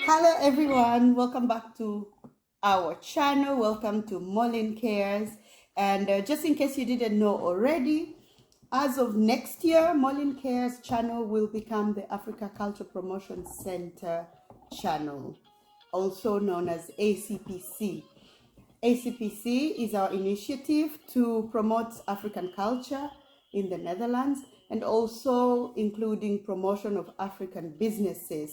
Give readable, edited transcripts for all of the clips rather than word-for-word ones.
Hello everyone, welcome back to our channel. Welcome to Molin Cares. And just in case you didn't know already, as of next year, Molin Cares channel will become the Africa Culture Promotion Center channel, also known as ACPC. ACPC is our initiative to promote African culture in the Netherlands and also including promotion of African businesses.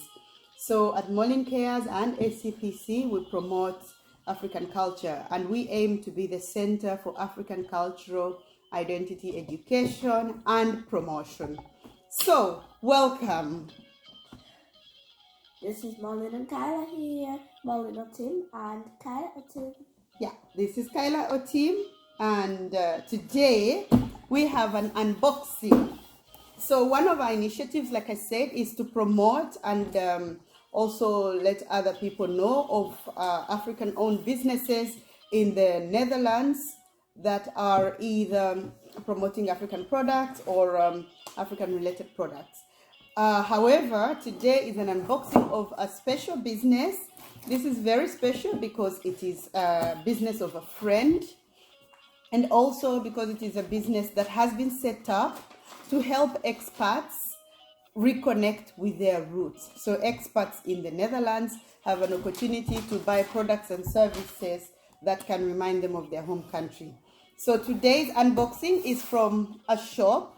So at Molin Cares and ACPC, we promote African culture, and we aim to be the center for African cultural identity education and promotion. So, welcome. This is Marlon and Kyla here. Marlon Otim and Kyla Otim. Yeah, this is Kyla Otim, and today we have an unboxing. So one of our initiatives, like I said, is to promote and also let other people know of African-owned businesses in the Netherlands that are either promoting African products or African-related products. However, today is an unboxing of a special business. This is very special because it is a business of a friend, and also because it is a business that has been set up to help expats reconnect with their roots. So expats in the Netherlands have an opportunity to buy products and services that can remind them of their home country. So today's unboxing is from a shop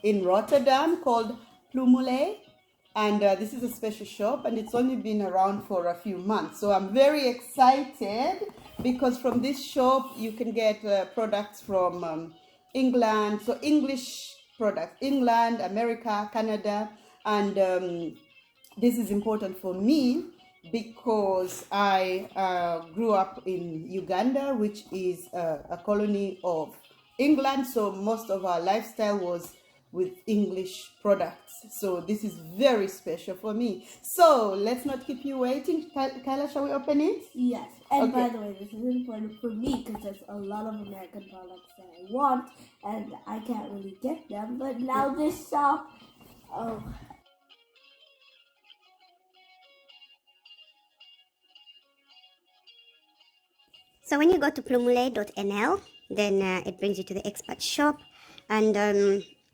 in Rotterdam called Plumule, and this is a special shop, and it's only been around for a few months. So I'm very excited because from this shop you can get products from England, so English products, England, America, Canada, and this is important for me because I grew up in Uganda, which is a colony of England, so most of our lifestyle was with English products. So this is very special for me. So let's not keep you waiting. Kyla, shall we open it? Yes. And Okay. by the way, this is important for me because there's a lot of American products that I want and I can't really get them. But now this shop, oh, So when you go to plumule.nl, then it brings you to the expat shop, and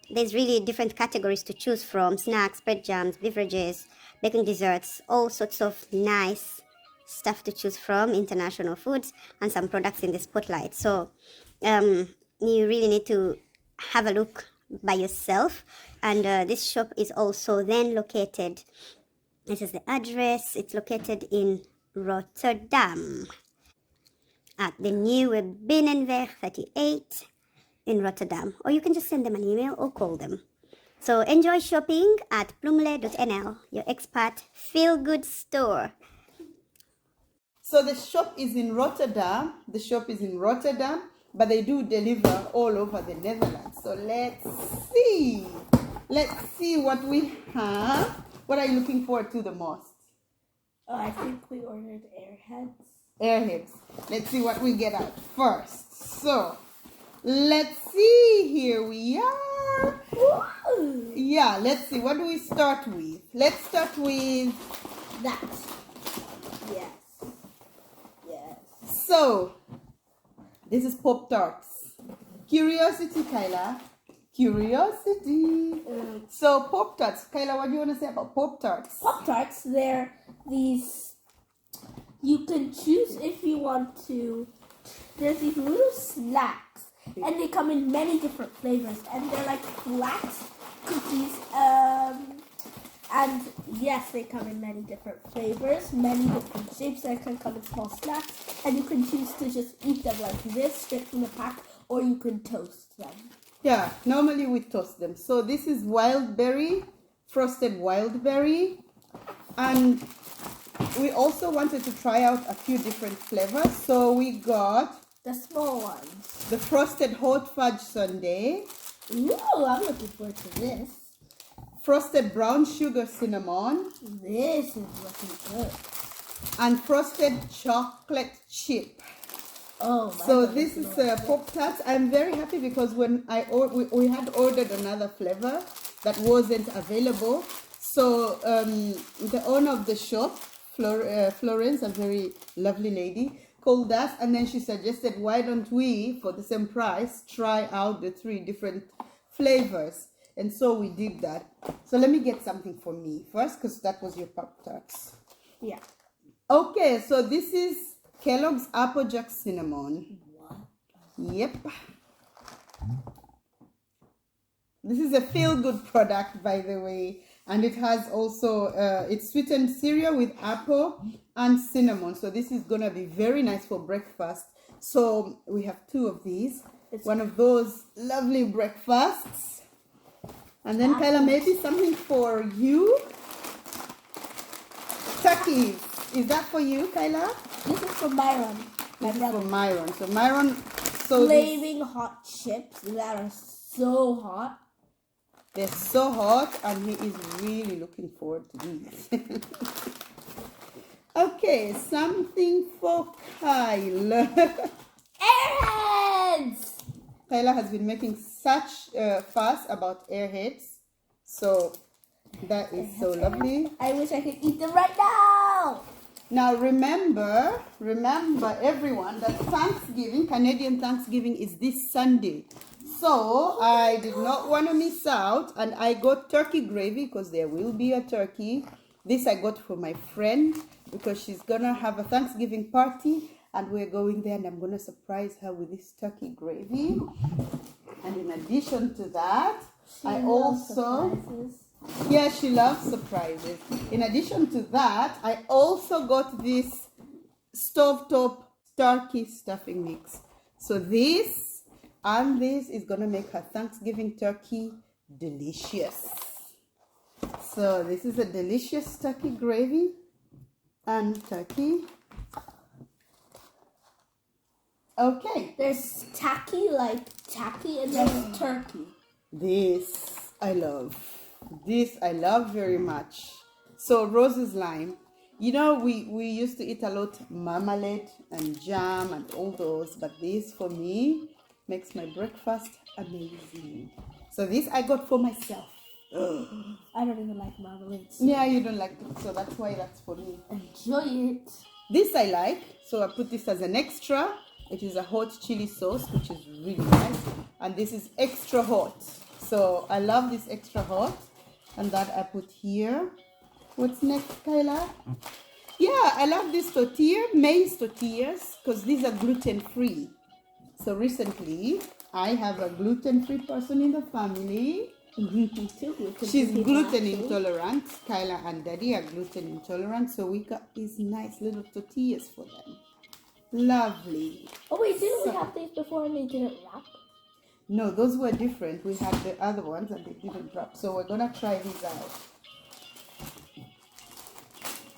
there's really different categories to choose from: snacks, bread jams, beverages, baking desserts, all sorts of nice stuff to choose from, international foods, and some products in the spotlight. So you really need to have a look by yourself. And this shop is also then located, this is the address, it's located in Rotterdam at the Nieuwe Binnenweg 38 in Rotterdam. Or you can just send them an email or call them. So enjoy shopping at plumule.nl, your expat feel-good store. So the shop is in Rotterdam. The shop is in Rotterdam, but they do deliver all over the Netherlands. So let's see. Let's see what we have. What are you looking forward to the most? I think we ordered Airheads. Airheads. Let's see what we get out first. So let's see. Here we are. Woo! Yeah, let's see. What do we start with? Let's start with That. Yes. Yes. so this is Pop Tarts. Curiosity, Kyla. Curiosity. So Pop Tarts. Kyla, what do you want to say about Pop Tarts? Pop-Tarts, they're these, you can choose if you want to, there's these little snacks, and they come in many different flavors, and they're like flat cookies, and yes, they come in many different flavors, many different shapes. They can come in small snacks, and you can choose to just eat them like this, straight from the pack, or you can toast them. Yeah, normally we toast them. So this is wild berry, frosted wild berry, and we also wanted to try out a few different flavors. So we got The small ones. the frosted hot fudge sundae, Ooh, I'm looking forward to this. frosted brown sugar cinnamon, This is looking good. and frosted chocolate chip. Oh, my So God, this this is looks Pop Tarts. I'm very happy because when we had ordered another flavor that wasn't available. So the owner of the shop Florence, a very lovely lady, called us, and then she suggested, why don't we, for the same price, try out the 3 different flavors? And so we did that. So let me get something for me first, because that was your Pop-Tarts. Yeah. Okay, so this is Kellogg's Applejack Cinnamon. What? Yep. This is a feel-good product, by the way. And it has also, it's sweetened cereal with apple and cinnamon. So this is going to be very nice for breakfast. So we have 2 of these. It's one of those lovely breakfasts. And then, Kyla, maybe something for you. Turkeys. Is that for you, Kyla? This is for Myron. This is for Myron. So Myron, so flaming hot chips that are so hot. They're so hot, and he is really looking forward to these. Okay, something for Kyle. Airheads! Kyla has been making such fuss about airheads, so that is so lovely. I wish I could eat them right now. Now remember everyone, that Thanksgiving, Canadian Thanksgiving, is this Sunday. So I did not want to miss out, and I got turkey gravy because there will be a turkey. This I got for my friend because she's gonna have a Thanksgiving party, and we're going there, and I'm gonna surprise her with this turkey gravy. And in addition to that, she loves surprises. In addition to that, I also got this Stovetop Starkey stuffing mix. So this and this is gonna make her Thanksgiving turkey delicious. So this is a delicious turkey gravy and turkey. Okay. There's tacky, like tacky, and there's turkey. This I love. This I love very much. So Rose's lime. You know, we used to eat a lot marmalade and jam and all those, but this for me makes my breakfast amazing. So this I got for myself. I don't even like marmalades. Yeah, you don't like it, so that's why that's for me. Enjoy it. This I like, so I put this as an extra. It is a hot chili sauce, which is really nice. And this is extra hot. So I love this extra hot. And that I put here. What's next, Kyla? Yeah, I love this tortilla, maize tortillas, because these are gluten-free. So recently, I have a gluten-free person in the family. She's gluten intolerant. Kyla and Daddy are gluten intolerant. So we got these nice little tortillas for them. Lovely. Oh wait, didn't we have these before and they didn't wrap? No, those were different. We had the other ones and they didn't wrap. So we're gonna try these out.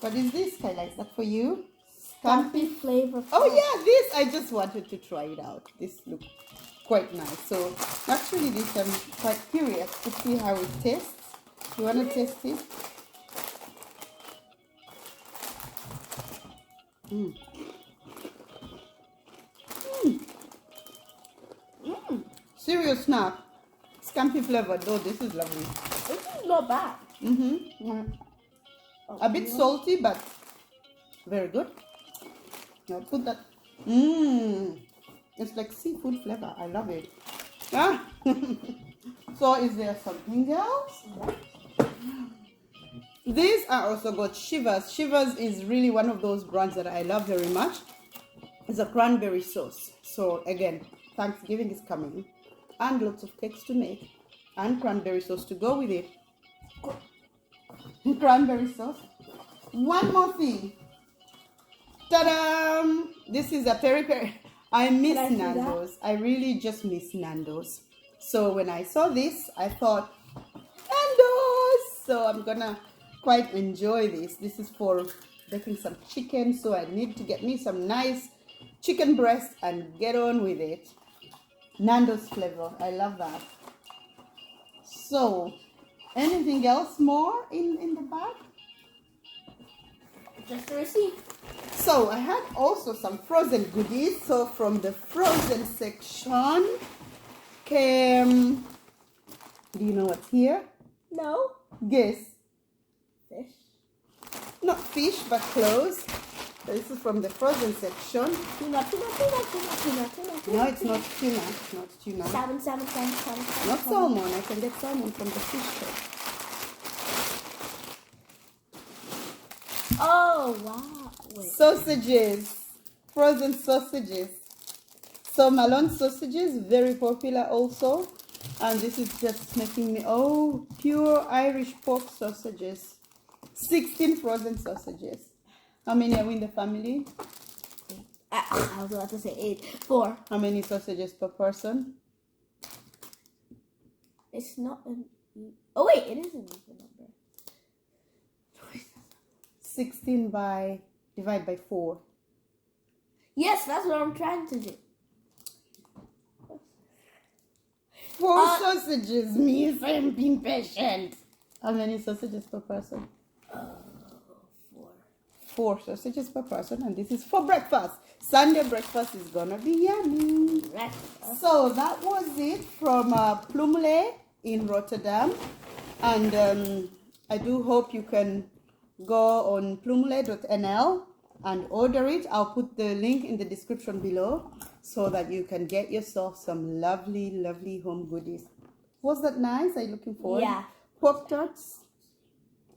What is this, Kyla? Is that for you? Scampi flavor. Oh yeah, this, I just wanted to try it out. This looks quite nice. So actually this, I'm quite curious to see how it tastes. You want to taste it? Serious snack. Scampi flavor, though. This is lovely. This is not bad. A bit salty, but very good. I'll put that. It's like seafood flavor. I love it. Ah. So is there something else? These are also got Shivers. Shivers is really one of those brands that I love very much. It's a cranberry sauce. So again, Thanksgiving is coming. And lots of cakes to make. And cranberry sauce to go with it. Cranberry sauce. One more thing. Ta-da! This is a peri-peri. I miss Nando's. I really just miss Nando's. So when I saw this, I thought, Nando's! So I'm gonna quite enjoy this. This is for baking some chicken. So I need to get me some nice chicken breast and get on with it. Nando's flavor. I love that. So, anything else more in the bag? Just a receipt. So, I had also some frozen goodies. So, from the frozen section came... Do you know what's here? No. Guess. Fish. Not fish, but close. This is from the frozen section. Tuna. No, it's not tuna. It's not tuna. Salmon. Not salmon. I can get salmon from the fish shop. Oh, wow. Wait. Sausages. Frozen sausages. So Malone sausages, very popular also. And this is just making me, oh, pure Irish pork sausages. 16 frozen sausages. How many are we in the family? I was about to say 8. 4. How many sausages per person? It's not an... Oh, wait, it is an even number. 16 divide by 4. Yes, that's what I'm trying to do. 4 sausages means I'm being patient. How many sausages per person? 4 sausages per person, and this is for breakfast. Sunday breakfast is gonna be yummy. Right. So that was it from Plumule in Rotterdam, and I do hope you can go on plumule.nl and order it. I'll put the link in the description below so that you can get yourself some lovely home goodies. Was that nice? Are you looking forward? Yeah. Pop-Tarts.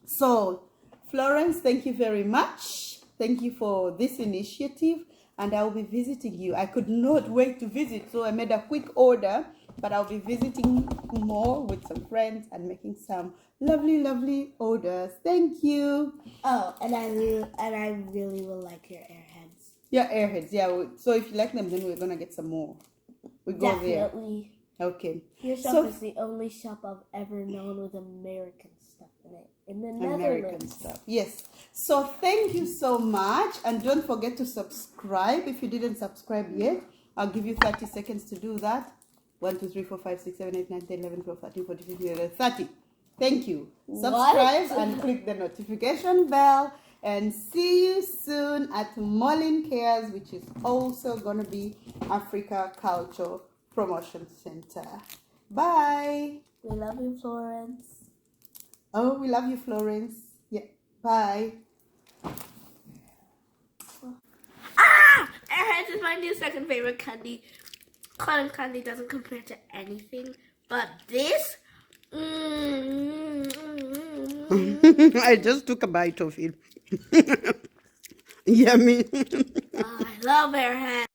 So Florence, thank you very much. Thank you for this initiative, and I'll be visiting you. I could not wait to visit, so I made a quick order, but I'll be visiting more with some friends and making some lovely orders. Thank you. Oh, and I really will like your airheads. Yeah, airheads. Yeah. So if you like them, then we're gonna get some more. We go Definitely. there. Okay. Your shop is the only shop I've ever known with American stuff in it. In the American Netherlands. stuff. Yes. So thank you so much, and don't forget to subscribe if you didn't subscribe yet. I'll give you 30 seconds to do that. 1, 2, 3, 4, 5, 6, 7, 8, 9, 10, 11, 12, 13, 14, 15, 16, 30. Thank you. Subscribe and click the notification bell, and see you soon at Molin Cares, which is also gonna be Africa Culture Promotion Center. Bye. We love you, Florence. Oh, we love you, Florence. Yeah. Bye. Airheads is my new second favorite candy. Cotton candy doesn't compare to anything, but this. I just took a bite of it. Yummy. I love Airheads.